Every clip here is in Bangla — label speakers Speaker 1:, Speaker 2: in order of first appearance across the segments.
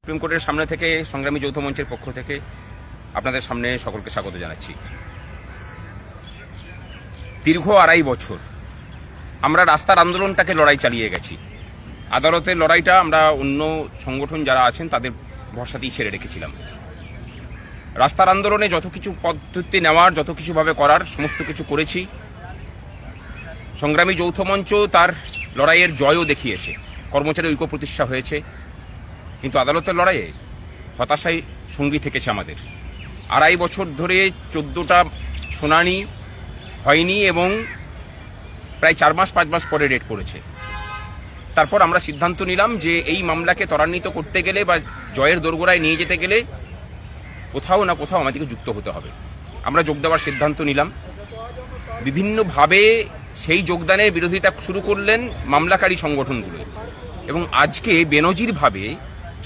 Speaker 1: সুপ্রিম কোর্টের সামনে থেকে সংগ্রামী যৌথ মঞ্চের পক্ষ থেকে আপনাদের সামনে সকলকে স্বাগত জানাচ্ছি। দীর্ঘ 2.5 বছর আমরা রাস্তার আন্দোলনটাকে লড়াই চালিয়ে গেছি। আদালতের লড়াইটা আমরা অন্য সংগঠন যারা আছেন তাদের ভরসাতেই ছেড়ে রেখেছিলাম। রাস্তার আন্দোলনে যত কিছু পদ্ধতি নেওয়ার, যত কিছুভাবে করার, সমস্ত কিছু করেছি। সংগ্রামী যৌথ মঞ্চ তার লড়াইয়ের জয়ও দেখিয়েছে, কর্মচারী ঐক্য প্রতিষ্ঠা হয়েছে। কিন্তু আদালতের লড়াইয়ে হতাশাই সঙ্গী থেকেছে আমাদের। 2.5 বছর ধরে 14টা শুনানি হয়নি এবং প্রায় 4 মাস 5 মাস পরে ডেট পড়েছে। তারপর আমরা সিদ্ধান্ত নিলাম যে এই মামলাকে ত্বরান্বিত করতে গেলে বা জয়ের দোরগোড়ায় নিয়ে যেতে গেলে কোথাও না কোথাও আমাদেরকে যুক্ত হতে হবে। আমরা যোগ দেওয়ার সিদ্ধান্ত নিলাম। বিভিন্নভাবে সেই যোগদানের বিরোধিতা শুরু করলেন মামলাকারী সংগঠনগুলো এবং আজকে বেনজিরভাবে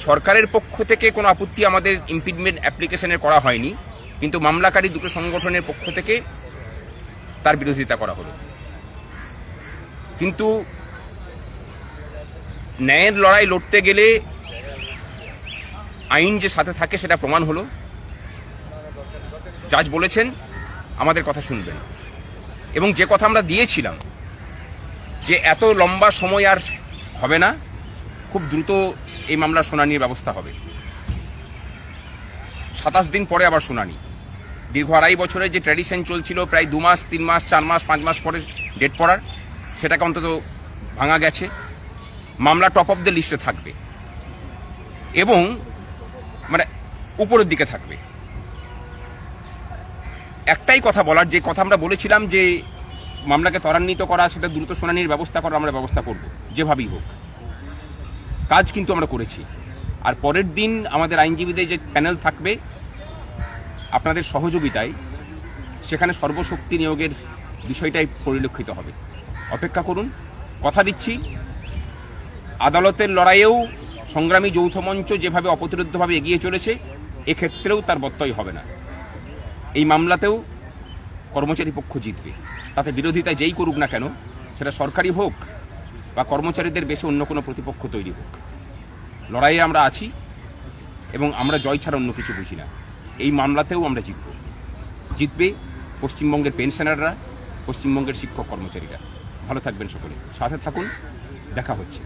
Speaker 1: সরকারের পক্ষ থেকে কোনো আপত্তি আমাদের ইমপিচমেন্ট অ্যাপ্লিকেশনের করা হয়নি, কিন্তু মামলাকারী দুটো সংগঠনের পক্ষ থেকে তার বিরোধিতা করা হলো। কিন্তু ন্যায়ের লড়াই লড়তে গেলে আইন যে সাথে থাকে সেটা প্রমাণ হলো। জাজ বলেছেন আমাদের কথা শুনবেন এবং যে কথা আমরা দিয়েছিলাম যে এত লম্বা সময় আর হবে না, খুব দ্রুত এই মামলার শুনানির ব্যবস্থা হবে। 27 দিন পরে আবার শুনানি। দীর্ঘ 2.5 বছরের যে ট্র্যাডিশন চলছিল, প্রায় 2 মাস 3 মাস 4 মাস 5 মাস পরে ডেট পড়ার, সেটাকে অন্তত ভাঙা গেছে। মামলা টপ অফ দ্য লিস্টে থাকবে এবং মানে উপরের দিকে থাকবে। একটাই কথা বলার, যে কথা আমরা বলেছিলাম যে মামলাকে ত্বরান্বিত করা, সেটা দ্রুত শুনানির ব্যবস্থা করা আমরা ব্যবস্থা করব যেভাবেই হোক। কাজ কিন্তু আমরা করেছি। আর পরের দিন আমাদের আইনজীবীদের যে প্যানেল থাকবে আপনাদের সহযোগিতায়, সেখানে সর্বশক্তি নিয়োগের বিষয়টাই পরিলক্ষিত হবে। অপেক্ষা করুন। কথা দিচ্ছি, আদালতের লড়াইয়েও সংগ্রামী যৌথ মঞ্চ যেভাবে অপ্রতিরোধ্যভাবে এগিয়ে চলেছে, এক্ষেত্রেও তার ব্যত্যয় হবে না। এই মামলাতেও কর্মচারী পক্ষ জিতবে। তাতে বিরোধিতা যেই করুক না কেন, সেটা সরকারি হোক বা কর্মচারীদের বেশি অন্য কোনো প্রতিপক্ষ তৈরি হোক, লড়াইয়ে আমরা আছি এবং আমরা জয় ছাড়া অন্য কিছু বুঝি না। এই মামলাতেও আমরা জিতবে পশ্চিমবঙ্গের পেনশনাররা, পশ্চিমবঙ্গের শিক্ষক কর্মচারীরা। ভালো থাকবেন সকলে, সাথে থাকুন, দেখা হচ্ছে।